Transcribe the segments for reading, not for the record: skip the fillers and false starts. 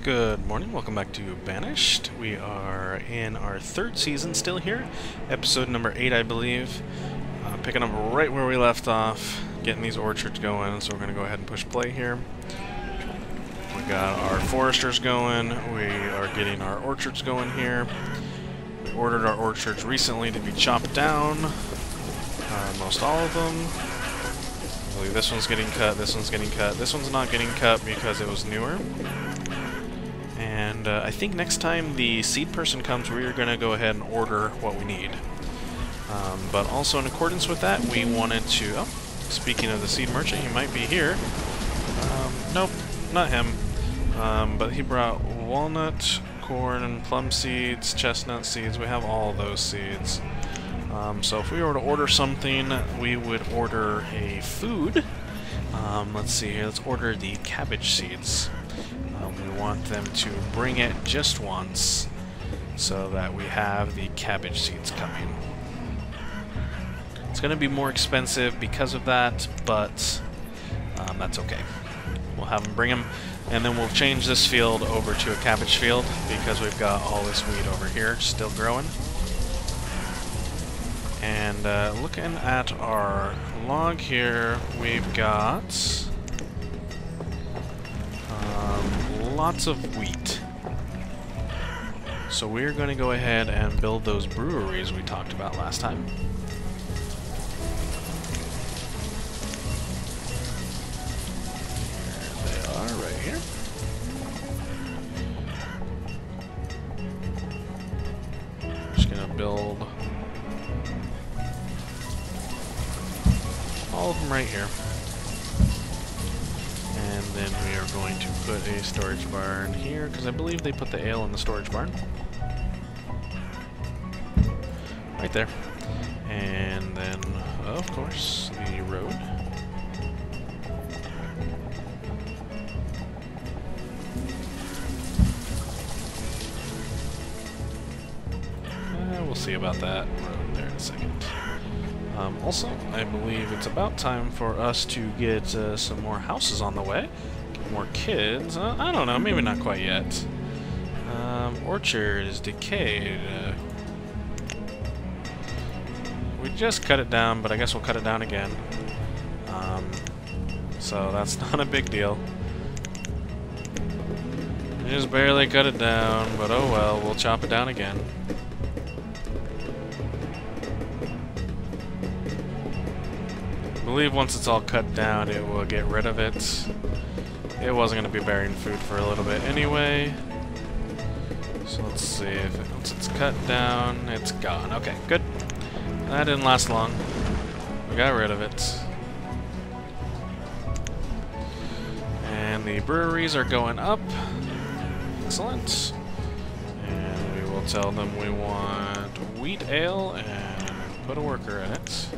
Good morning, welcome back to Banished. We are in our third season still here, episode number 8 I believe. Picking up right where we left off, getting these orchards going, so we're going to go ahead and push play here. We got our foresters going, we are getting our orchards going here. We ordered our orchards recently to be chopped down, most all of them. I believe this one's getting cut, this one's getting cut, this one's not getting cut because it was newer. And I think next time the seed person comes, we're going to go ahead and order what we need. But also in accordance with that, we wanted to... Oh, speaking of the seed merchant, he might be here. Nope, not him. But he brought walnut, corn, plum seeds, chestnut seeds. We have all those seeds. So if we were to order something, we would order a food. Let's see here. Let's order the cabbage seeds. We want them to bring it just once so that we have the cabbage seeds coming. It's going to be more expensive because of that, but that's okay. We'll have them bring them, and then we'll change this field over to a cabbage field because we've got all this wheat over here still growing. And looking at our log here, we've got lots of wheat. So we're going to go ahead and build those breweries we talked about last time. There they are, right here. Just going to build all of them right here. And then we are going to put a storage barn here, because I believe they put the ale in the storage barn. Right there. And then, of course, the road. We'll see about that road there in a second. Also, I believe it's about time for us to get some more houses on the way. Get more kids. I don't know, maybe not quite yet. Orchard is decayed. We just cut it down, but I guess we'll cut it down again. So that's not a big deal. We just barely cut it down, but oh well, we'll chop it down again. I believe once it's all cut down, it will get rid of it. It wasn't going to be bearing food for a little bit anyway. So let's see if once it's cut down, it's gone. Okay, good. That didn't last long. We got rid of it. And the breweries are going up. Excellent. And we will tell them we want wheat ale and put a worker in it.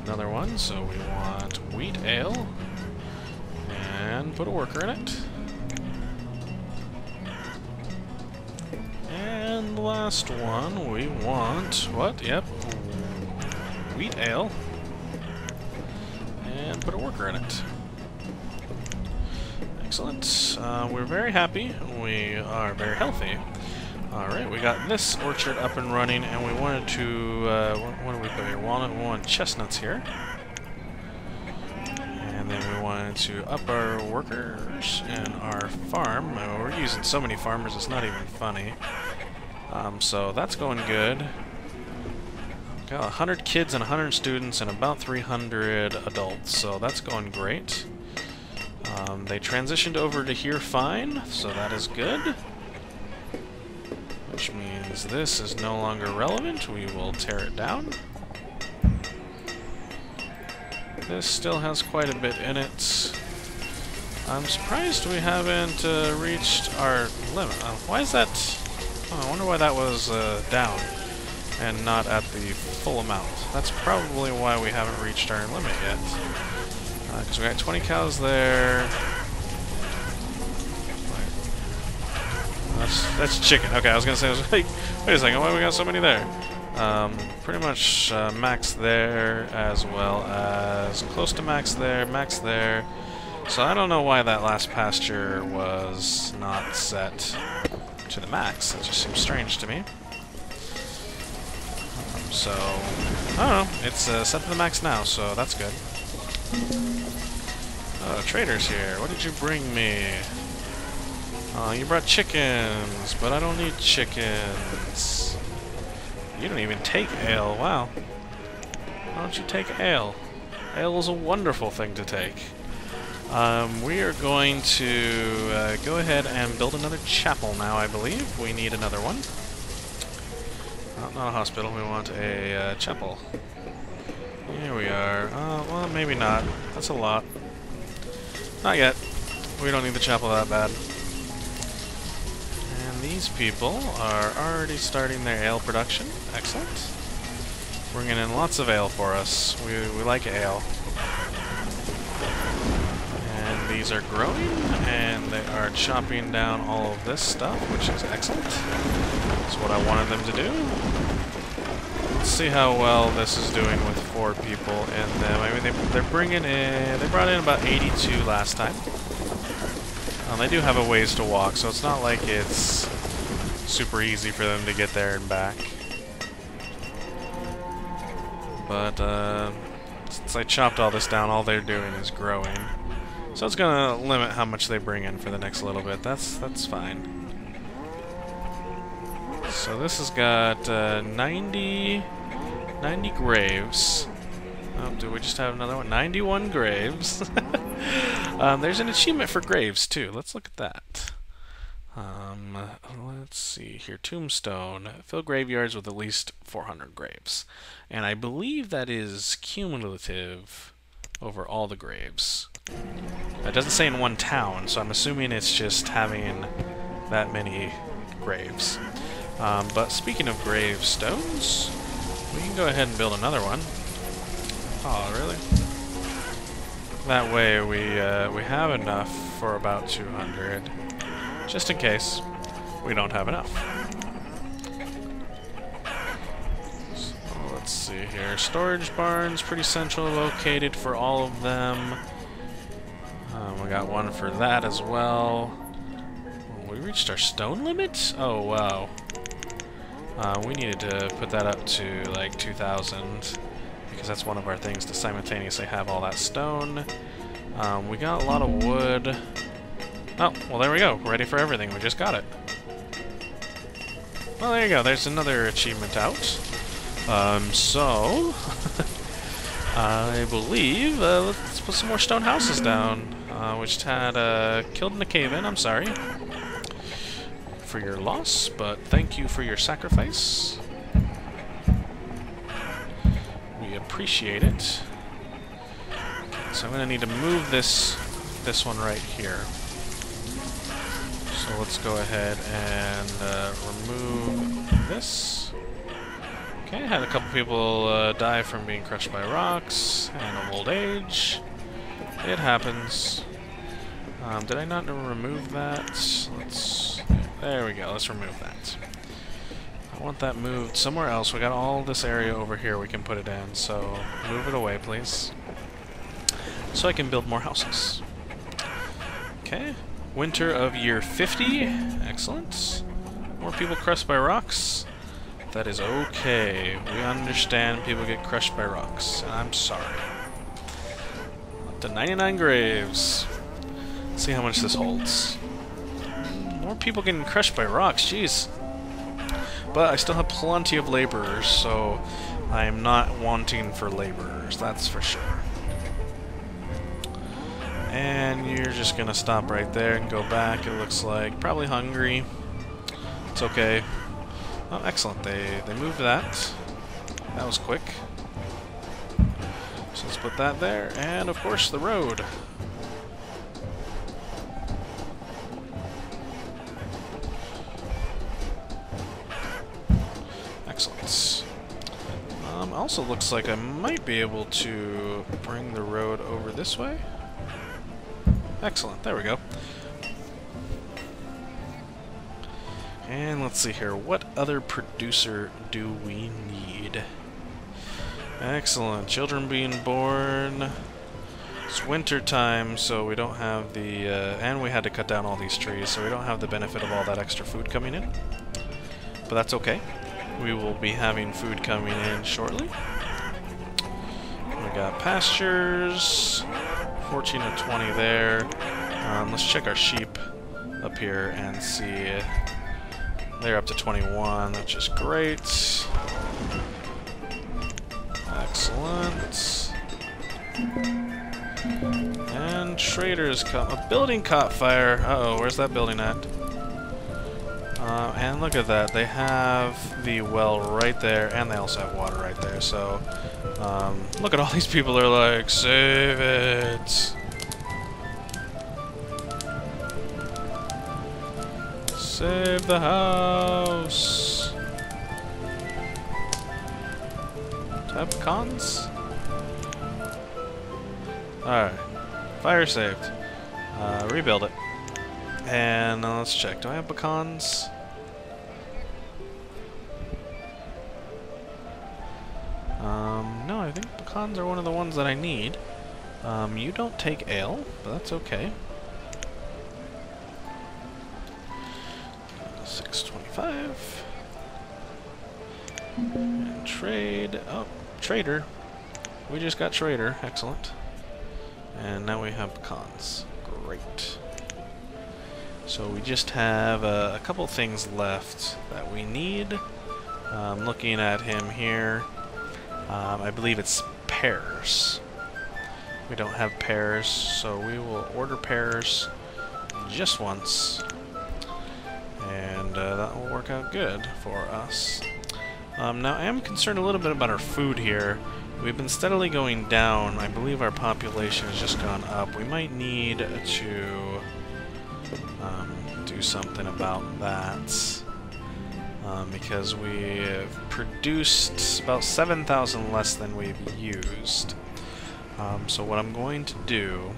Another one, so we want wheat ale and put a worker in it. And the last one we want what? Yep, wheat ale and put a worker in it. Excellent. We're very happy. We are very healthy. Alright, we got this orchard up and running, and we wanted to, what do we put here? Walnut, we want chestnuts here. And then we wanted to up our workers in our farm. We're using so many farmers, it's not even funny. So that's going good. We've got 100 kids and 100 students and about 300 adults, so that's going great. They transitioned over to here fine, so that is good. Which means this is no longer relevant. We will tear it down. This still has quite a bit in it. I'm surprised we haven't reached our limit. Why is that? Oh, I wonder why that was down and not at the full amount. That's probably why we haven't reached our limit yet. Because we got 20 cows there. That's chicken. Okay, I was gonna say, wait a second, why we got so many there? Pretty much max there, as well as close to max there, So I don't know why that last pasture was not set to the max. That just seems strange to me. So, I don't know. It's set to the max now, so that's good. Oh, trader's here. What did you bring me? Oh, you brought chickens, but I don't need chickens. You don't even take ale. Wow. Why don't you take ale? Ale is a wonderful thing to take. We are going to go ahead and build another chapel now, I believe. We need another one. Not a hospital, we want a chapel. Here we are. Well, maybe not. That's a lot. Not yet. We don't need the chapel that bad. And these people are already starting their ale production. Excellent. Bringing in lots of ale for us. We like ale. And these are growing, and they are chopping down all of this stuff, which is excellent. That's what I wanted them to do. Let's see how well this is doing with 4 people in them. I mean, they're bringing in... They brought in about 82 last time. They do have a ways to walk, so it's not like it's super easy for them to get there and back. But, since I chopped all this down, all they're doing is growing. So it's gonna limit how much they bring in for the next little bit. That's fine. So this has got 90 graves. Oh, do we just have another one? 91 graves. There's an achievement for graves, too. Let's look at that. Let's see here. Tombstone. Fill graveyards with at least 400 graves. And I believe that is cumulative over all the graves. It doesn't say in one town, so I'm assuming it's just having that many graves. But speaking of gravestones, we can go ahead and build another one. Oh, really? That way we have enough for about 200, just in case we don't have enough. So let's see here. Storage barns, pretty centrally located for all of them. We got one for that as well. We reached our stone limit? Oh, wow. We needed to put that up to like 2,000 because that's one of our things to simultaneously have all that stone. We got a lot of wood. Oh, well there we go. We're ready for everything. We just got it. Well, there you go. There's another achievement out. So I believe let's put some more stone houses down. We just had killed in a cave-in. I'm sorry for your loss, but thank you for your sacrifice. We appreciate it. Okay, so I'm going to need to move this one right here. So let's go ahead and remove this. Okay, had a couple people die from being crushed by rocks and old age. It happens. Did I not remove that? There we go, let's remove that. I want that moved somewhere else. We got all this area over here we can put it in, so move it away, please. So I can build more houses. Okay, winter of year 50. Excellent. More people crushed by rocks. That is okay. We understand people get crushed by rocks, and I'm sorry. Up to 99 graves. Let's see how much this holds. More people getting crushed by rocks, jeez. But I still have plenty of laborers, so I'm not wanting for laborers, that's for sure. And you're just gonna stop right there and go back, it looks like. Probably hungry. It's okay. Oh, excellent. They moved that. That was quick. So let's put that there, and of course the road. Excellent. Also looks like I might be able to bring the road over this way. Excellent, there we go. And let's see here, what other producer do we need? Excellent, children being born. It's winter time, so we don't have the... and we had to cut down all these trees, so we don't have the benefit of all that extra food coming in. But that's okay. We will be having food coming in shortly. We got pastures, 14 to 20 there. Let's check our sheep up here and see. They're up to 21, which is great. Excellent. And traders come. A building caught fire. Uh-oh, where's that building at? And look at that. They have the well right there, and they also have water right there. So, look at all these people. They're like, save it. Save the house. Do I have pecans? Alright. Fire saved. Rebuild it. And let's check. Do I have pecans? No, I think pecans are one of the ones that I need. You don't take ale, but that's okay. 625. And trade. Oh, trader. We just got trader. Excellent. And now we have pecans. Great. So we just have a couple things left that we need. Looking at him here, I believe it's pears. We don't have pears, so we will order pears just once. And that will work out good for us. Now I am concerned a little bit about our food here. We've been steadily going down. I believe our population has just gone up. We might need to do something about that. Because we've produced about 7,000 less than we've used. So what I'm going to do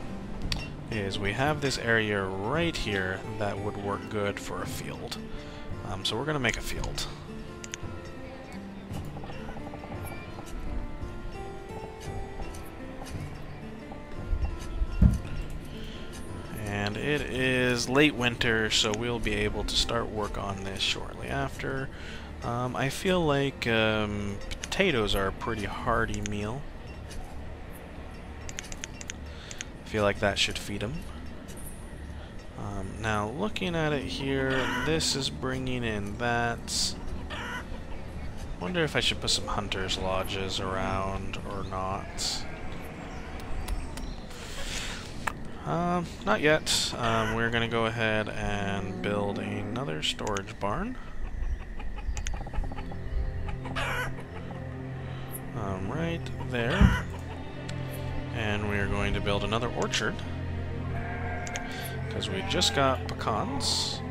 is we have this area right here that would work good for a field. So we're going to make a field. And it is late winter, so we'll be able to start work on this shortly after. I feel like potatoes are a pretty hearty meal. I feel like that should feed them. Now, looking at it here, this is bringing in that. Wonder if I should put some hunters' lodges around or not. Not yet. We're going to go ahead and build another storage barn. Right there. And we're going to build another orchard. Because we just got pecans.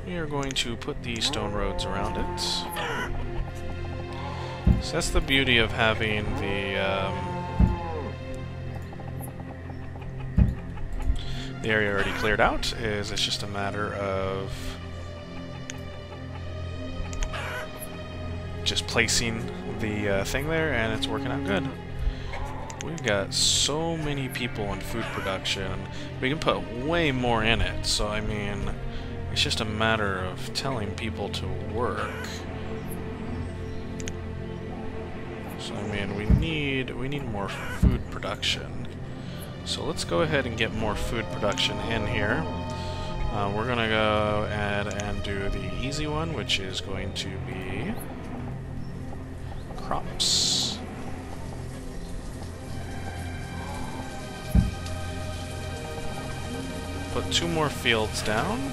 We are going to put the stone roads around it. So that's the beauty of having the area already cleared out, is it's just a matter of just placing the thing there, and it's working out good. We've got so many people in food production. We can put way more in it, so I mean, it's just a matter of telling people to work. So I mean, we need more food production. So let's go ahead and get more food production in here. We're gonna go ahead and do the easy one, which is going to be crops. Put 2 more fields down.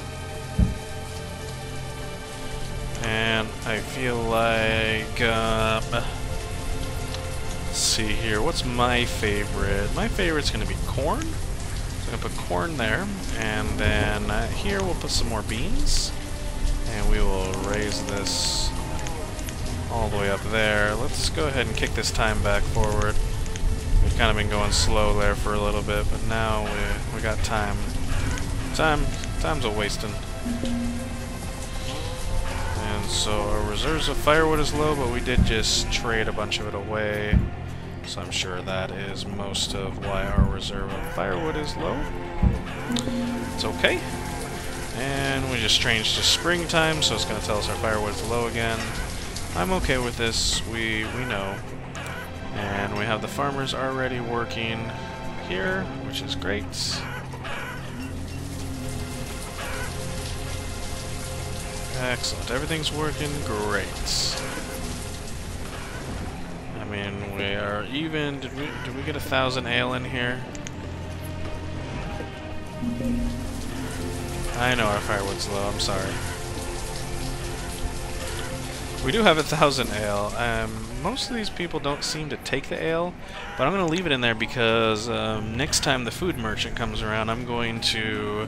And I feel like, let's see here, what's my favorite? My favorite's going to be corn. So I'm going to put corn there, and then here we'll put some more beans. And we will raise this all the way up there. Let's go ahead and kick this time back forward. We've kind of been going slow there for a little bit, but now we got time. Time's a wasting. And so our reserves of firewood is low, but we did just trade a bunch of it away. So I'm sure that is most of why our reserve of firewood is low. It's okay. And we just changed to springtime, so it's going to tell us our firewood's low again. I'm okay with this, we know. And we have the farmers already working here, which is great. Excellent, everything's working great. I mean, we are even. Did we get 1,000 ale in here? I know our firewood's low, I'm sorry. We do have 1,000 ale. Most of these people don't seem to take the ale, but I'm going to leave it in there because next time the food merchant comes around, I'm going to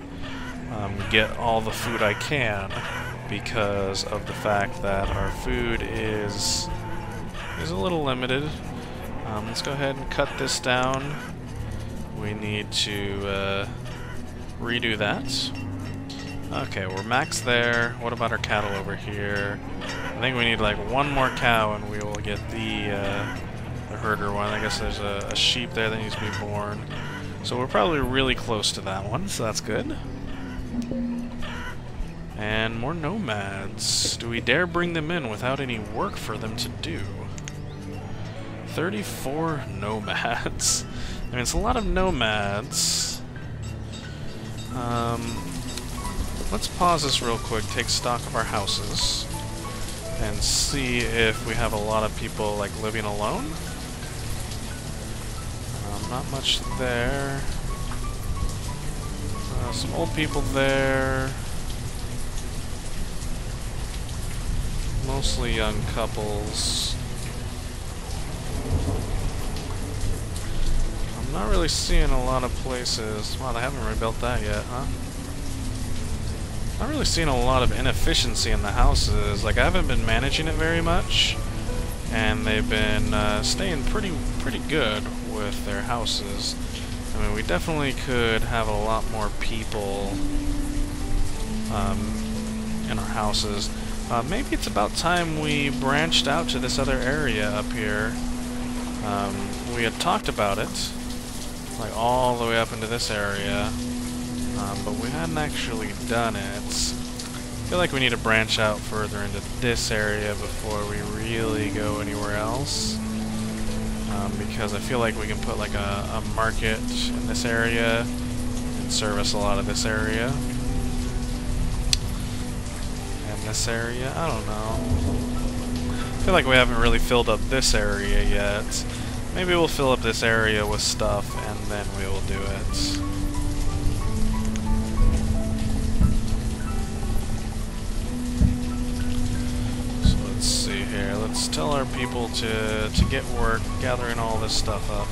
get all the food I can because of the fact that our food is a little limited. Let's go ahead and cut this down. We need to redo that. Okay, we're maxed there. What about our cattle over here? I think we need like one more cow and we will get the herder one. I guess there's a sheep there that needs to be born. So we're probably really close to that one, so that's good. And more nomads. Do we dare bring them in without any work for them to do? 34 nomads. I mean, it's a lot of nomads. Let's pause this real quick, take stock of our houses, and see if we have a lot of people like living alone. Not much there. Some old people there. Mostly young couples. I'm not really seeing a lot of places. Wow, they haven't rebuilt that yet, huh? Not really seeing a lot of inefficiency in the houses. Like, I haven't been managing it very much, and they've been staying pretty good with their houses. I mean, we definitely could have a lot more people in our houses. Maybe it's about time we branched out to this other area up here. We had talked about it, like all the way up into this area. But we hadn't actually done it. I feel like we need to branch out further into this area before we really go anywhere else. Because I feel like we can put like a market in this area and service a lot of this area. And this area, I don't know. I feel like we haven't really filled up this area yet. Maybe we'll fill up this area with stuff and then we will do it. Let's tell our people to get work gathering all this stuff up.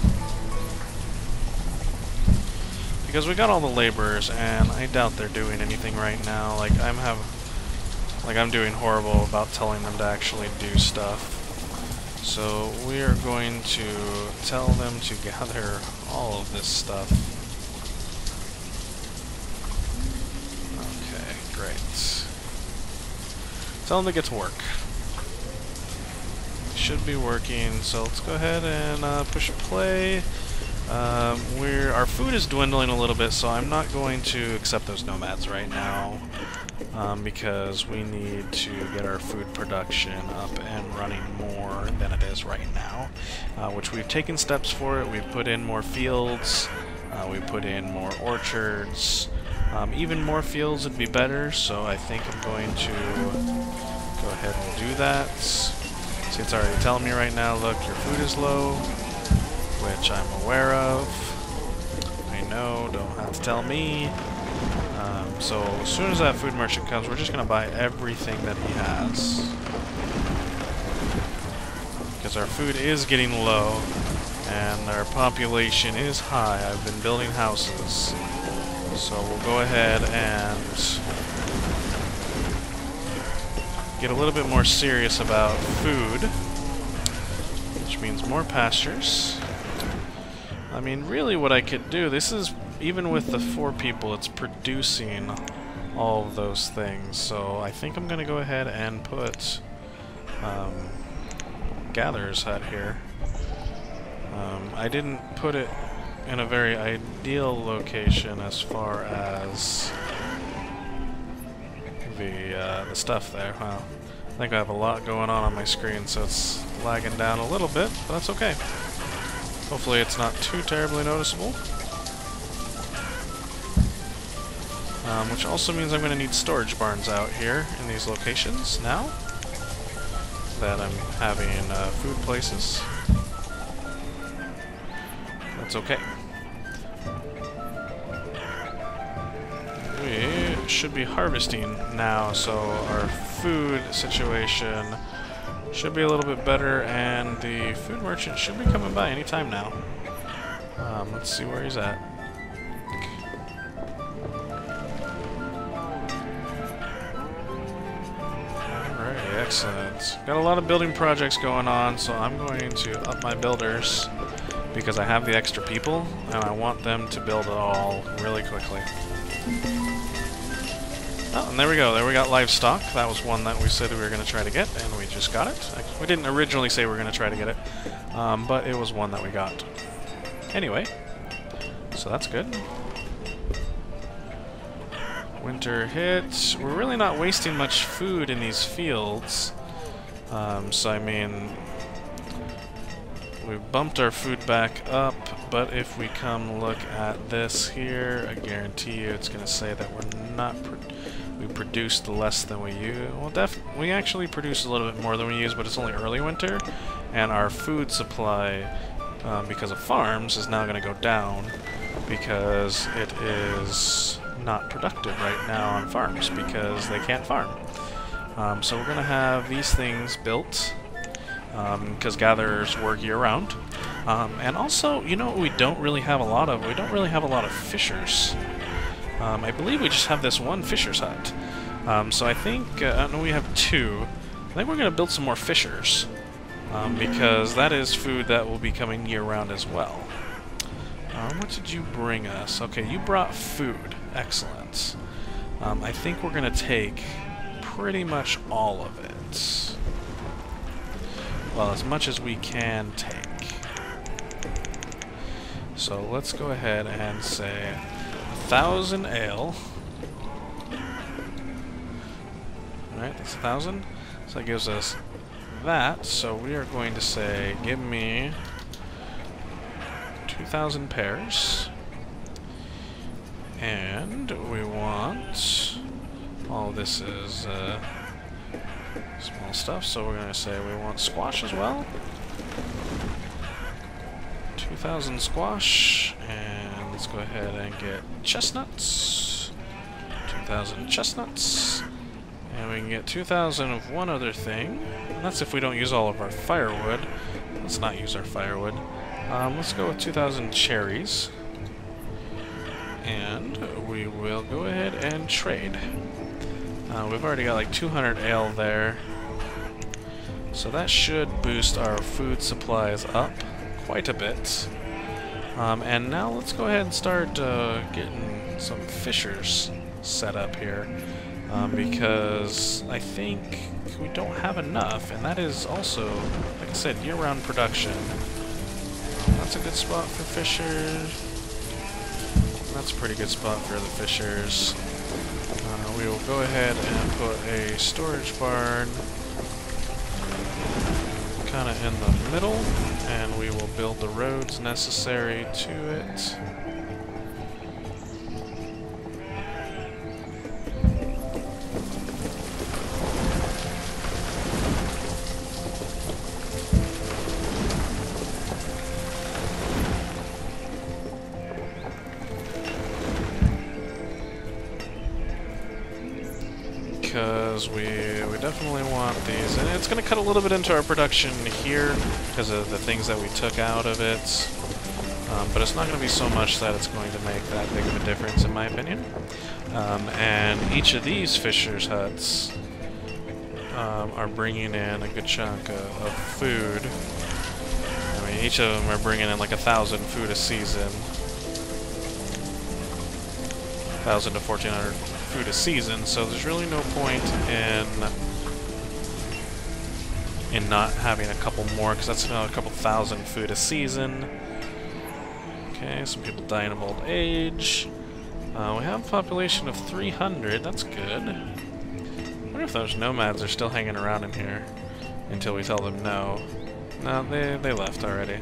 Because we got all the laborers and I doubt they're doing anything right now. Like I'm doing horrible about telling them to actually do stuff. So we are going to tell them to gather all of this stuff. Okay, great. Tell them to get to work. Should be working, so let's go ahead and push play. Our food is dwindling a little bit, so I'm not going to accept those nomads right now because we need to get our food production up and running more than it is right now, which we've taken steps for it. We've put in more fields, we put in more orchards. Even more fields would be better, so I think I'm going to go ahead and do that. See, it's already telling me right now, look, your food is low, which I'm aware of. I know, don't have to tell me. So as soon as that food merchant comes, we're just going to buy everything that he has. Because our food is getting low, and our population is high. I've been building houses. So we'll go ahead and get a little bit more serious about food, which means more pastures. I mean, really what I could do, this is, even with the 4 people, it's producing all of those things. So I think I'm going to go ahead and put Gatherer's Hut here. I didn't put it in a very ideal location as far as the stuff there. Wow. I think I have a lot going on my screen, so it's lagging down a little bit, but that's okay. Hopefully it's not too terribly noticeable. Which also means I'm going to need storage barns out here in these locations now that I'm having food places. That's okay. We should be harvesting now, so our food situation should be a little bit better, and the food merchant should be coming by anytime now. Let's see where he's at. Alright, excellent. Got a lot of building projects going on, so I'm going to up my builders because I have the extra people, and I want them to build it all really quickly. Oh, and there we go. There we got livestock. That was one that we said we were going to try to get, and we just got it. We didn't originally say we were going to try to get it, but it was one that we got. Anyway, so that's good. Winter hit. We're really not wasting much food in these fields. So, I mean, we've bumped our food back up, but if we come look at this here, I guarantee you it's going to say that we're not... we produced less than we use. Well, we actually produce a little bit more than we use, but it's only early winter, and our food supply, because of farms, is now going to go down because it is not productive right now on farms because they can't farm. So we're going to have these things built because gatherers work year-round. And also, you know what we don't really have a lot of? We don't really have a lot of fishers. I believe we just have this one fisher's hut. So I think, no, we have two. I think we're going to build some more fishers, because that is food that will be coming year-round as well. What did you bring us? Okay, you brought food. Excellent. I think we're going to take pretty much all of it. Well, as much as we can take. So let's go ahead and say 1,000 ale. Alright, that's 1,000. So that gives us that. So we are going to say, give me 2,000 pears. And we want... all this is small stuff, so we're going to say we want squash as well. 2,000 squash, and let's go ahead and get chestnuts. 2,000 chestnuts. And we can get 2,000 of one other thing. And that's if we don't use all of our firewood. Let's not use our firewood. Let's go with 2,000 cherries. And we will go ahead and trade. We've already got like 200 ale there. So that should boost our food supplies up quite a bit. And now let's go ahead and start getting some fishers set up here. Because I think we don't have enough, and that is also, like I said, year-round production. That's a good spot for fishers. That's a pretty good spot for the fishers. We will go ahead and put a storage barn kind of in the middle, and we will build the roads necessary to it. Because we definitely want these, and it's going to cut a little bit into our production here because of the things that we took out of it, but it's not going to be so much that it's going to make that big of a difference in my opinion. And each of these fishers' huts are bringing in a good chunk of food. I mean, each of them are bringing in like 1,000 food a season. 1,000 to 1,400 food a season, so there's really no point in not having a couple more, because that's about a couple thousand food a season. Okay, some people dying of old age. We have a population of 300, that's good. I wonder if those nomads are still hanging around in here until we tell them no. No, they left already.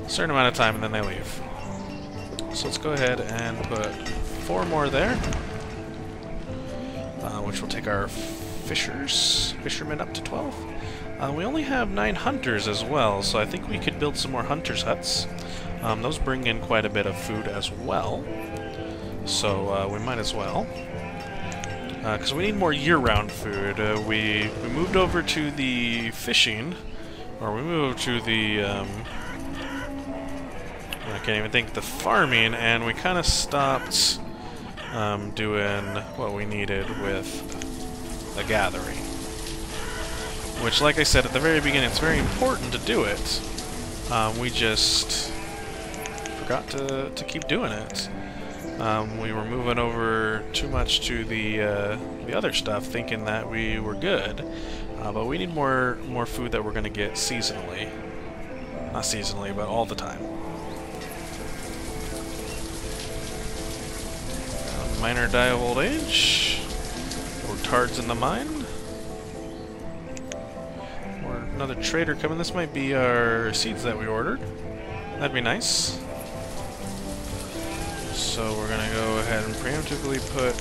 A certain amount of time and then they leave. So let's go ahead and put 4 more there, which will take our fishermen up to 12. We only have 9 hunters as well, so I think we could build some more hunters' huts. Those bring in quite a bit of food as well, so we might as well. Because we need more year-round food. We moved over to the fishing, or we moved to the, I can't even think, the farming, and we kind of stopped doing what we needed with the gathering. Which, like I said at the very beginning, it's very important to do it. We just forgot to keep doing it. We were moving over too much to the other stuff, thinking that we were good. But we need more food that we're going to get seasonally. Not seasonally, but all the time. Miner die of old age. Or tards in the mine. Or another trader coming. This might be our seeds that we ordered. That'd be nice. So we're gonna go ahead and preemptively put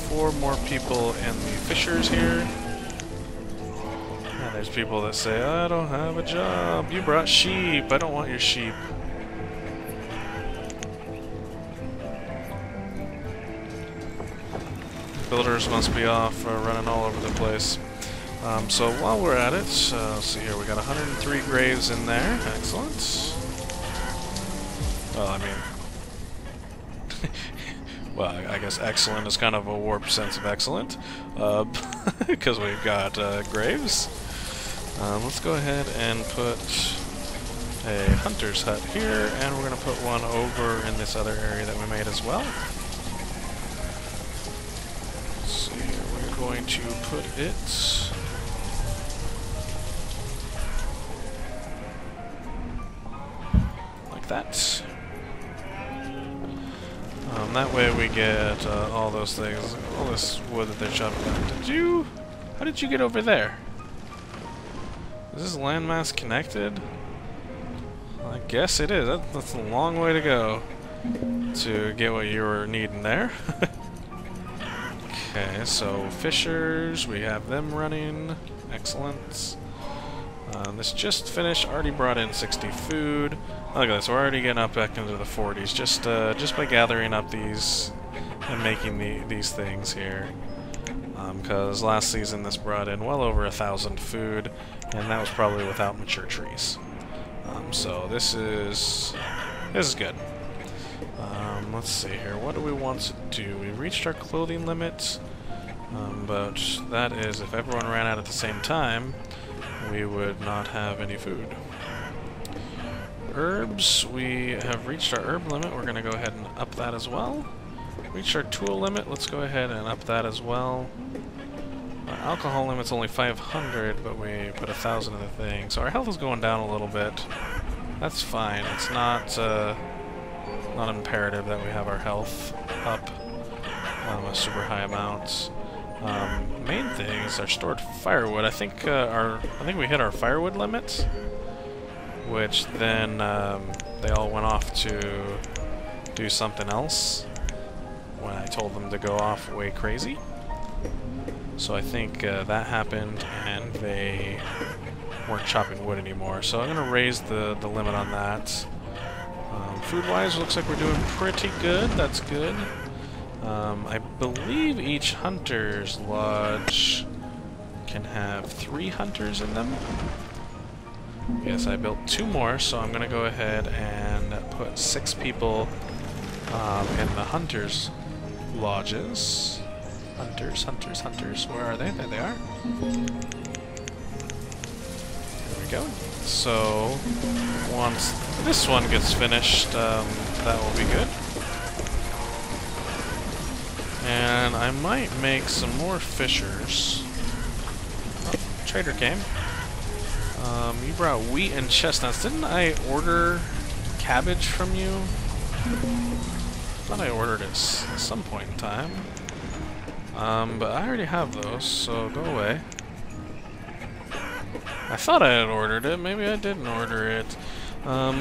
4 more people in the fishers here. And there's people that say, I don't have a job. You brought sheep. I don't want your sheep. Builders must be off running all over the place. So while we're at it, let's see here, we got 103 graves in there. Excellent. Well, I mean, well, I guess excellent is kind of a warped sense of excellent, because we've got graves. Let's go ahead and put a hunter's hut here, and we're going to put one over in this other area that we made as well. Going to put it like that. That way we get all those things, all this wood that they're chopping down. How did you get over there? Is this landmass connected? I guess it is. That's a long way to go to get what you were needing there. Okay, so fishers, we have them running. Excellent. This just finished, already brought in 60 food. Look at this, we're already getting up back into the 40s just by gathering up these and making these things here. Because last season this brought in well over 1,000 food, and that was probably without mature trees. So this is good. Let's see here, what do we want to do? We reached our clothing limit, but that is if everyone ran out at the same time, we would not have any food. Herbs, we have reached our herb limit, we're going to go ahead and up that as well. Reached our tool limit, let's go ahead and up that as well. Our alcohol limit's only 500, but we put 1,000 in the thing, so our health is going down a little bit. That's fine, it's not imperative that we have our health up a super high amount. Main thing is our stored firewood. I think we hit our firewood limit, which then they all went off to do something else when I told them to go off way crazy. So I think that happened and they weren't chopping wood anymore. So I'm going to raise the limit on that. Food-wise, looks like we're doing pretty good. That's good. I believe each hunter's lodge can have 3 hunters in them. Yes, I built 2 more, so I'm going to go ahead and put 6 people in the hunters' lodges. Hunters. Where are they? There they are. There we go. So, once this one gets finished, that will be good. And I might make some more fishers. Oh, trader came. You brought wheat and chestnuts. Didn't I order cabbage from you? I thought I ordered it at some point in time. But I already have those, so go away. I thought I had ordered it. Maybe I didn't order it.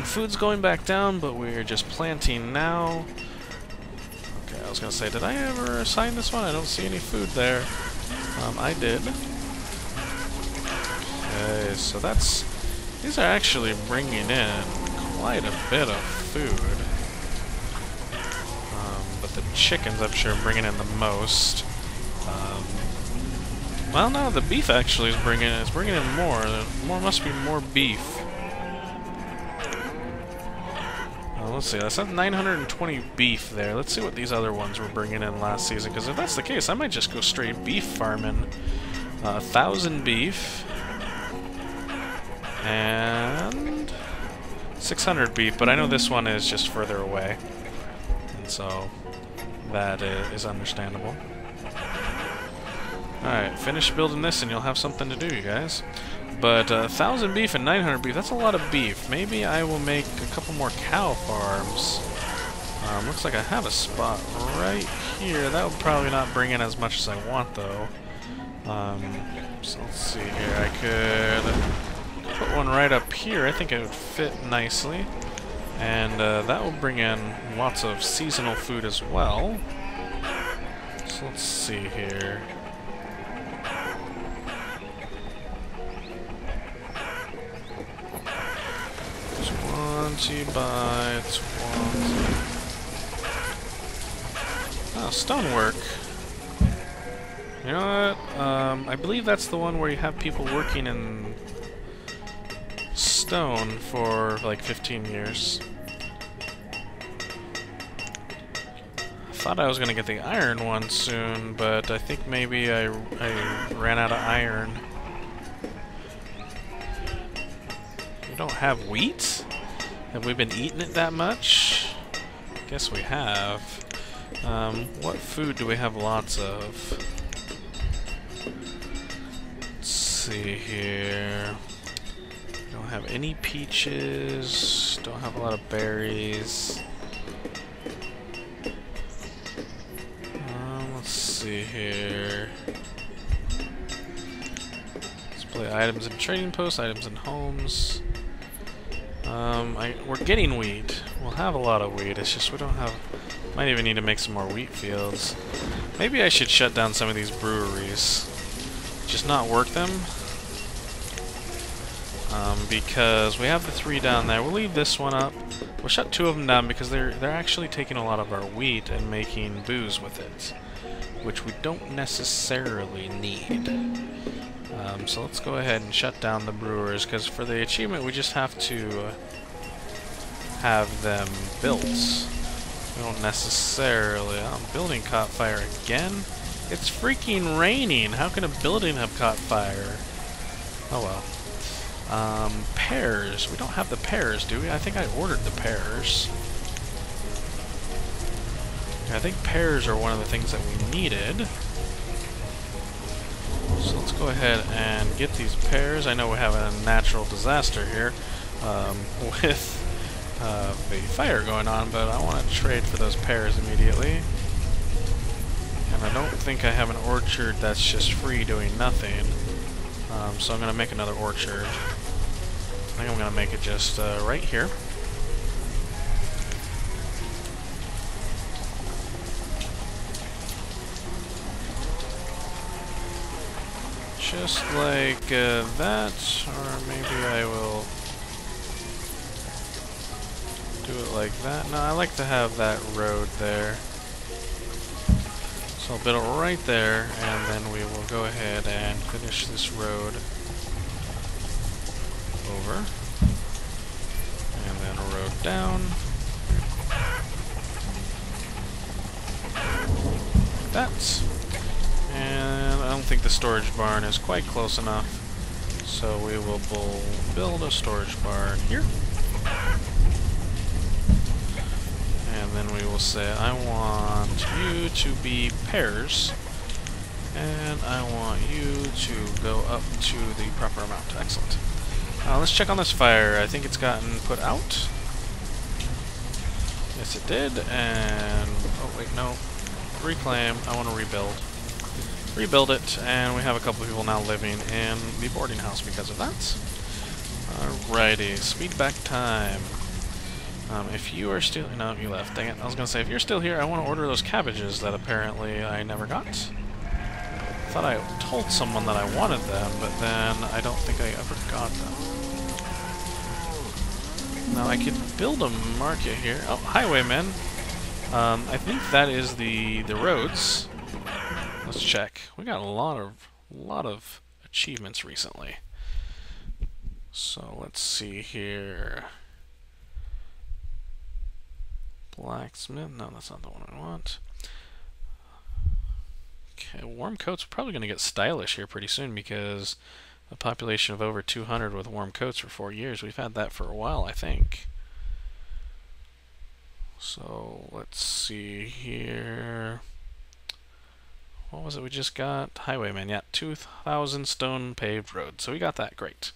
Food's going back down, but we're just planting now. Okay, I was gonna say, did I ever assign this one? I don't see any food there. I did. Okay, so these are actually bringing in quite a bit of food. But the chickens, I'm sure, are bringing in the most. Well, no, the beef actually is bringing in more. Must be more beef. Let's see, that's 920 beef there. Let's see what these other ones were bringing in last season, because if that's the case, I might just go straight beef farming. 1,000 beef. And 600 beef, but I know this one is just further away. And so that is understandable. Alright, finish building this and you'll have something to do, you guys. But 1,000 beef and 900 beef, that's a lot of beef. Maybe I will make a couple more cow farms. Looks like I have a spot right here. That would probably not bring in as much as I want, though. So let's see here. I could put one right up here. I think it would fit nicely. And that will bring in lots of seasonal food as well. So let's see here. 20 by 20. Oh, stonework. You know what? I believe that's the one where you have people working in stone for like 15 years. I thought I was going to get the iron one soon, but I think maybe I ran out of iron. We don't have wheat? Have we been eating it that much? Guess we have. What food do we have lots of? Let's see here. Don't have any peaches. Don't have a lot of berries. Let's see here. Display items in trading posts, items in homes. We're getting wheat. We'll have a lot of wheat. It's just we don't have... Might even need to make some more wheat fields. Maybe I should shut down some of these breweries. Just not work them. Because we have the 3 down there. We'll leave this one up. We'll shut 2 of them down because they're actually taking a lot of our wheat and making booze with it, which we don't necessarily need. So let's go ahead and shut down the brewers, because for the achievement we just have to have them built. We don't necessarily... building caught fire again? It's freaking raining! How can a building have caught fire? Oh well. Pears. We don't have the pears, do we? I think I ordered the pears. I think pears are one of the things that we needed. So let's go ahead and get these pears. I know we're having a natural disaster here with the fire going on, but I want to trade for those pears immediately. And I don't think I have an orchard that's just free doing nothing. So I'm going to make another orchard. I think I'm going to make it just right here. Just like that, or maybe I will do it like that. No, I like to have that road there. So I'll build it right there, and then we will go ahead and finish this road over. And then a road down. Like that. And I don't think the storage barn is quite close enough, so we will build a storage barn here. And then we will say, I want you to be pears, and I want you to go up to the proper amount. Excellent. Let's check on this fire. I think it's gotten put out. Yes, it did. And oh wait, no. Reclaim. I want to rebuild. Rebuild it, and we have a couple of people now living in the boarding house because of that. Alrighty, speed back time. If you are still... No, you left. Dang it. I was going to say, if you're still here, I want to order those cabbages that apparently I never got. I thought I told someone that I wanted them, but then I don't think I ever got them. Now, I could build a market here. Oh, highwaymen. I think that is the roads. Let's check. We got a lot of achievements recently. So let's see here. Blacksmith. No, that's not the one I want. Okay, warm coats. We're probably going to get stylish here pretty soon because a population of over 200 with warm coats for 4 years. We've had that for a while, I think. So let's see here. What was it we just got? Highwayman, yeah, 2,000 stone paved road. So we got that, great.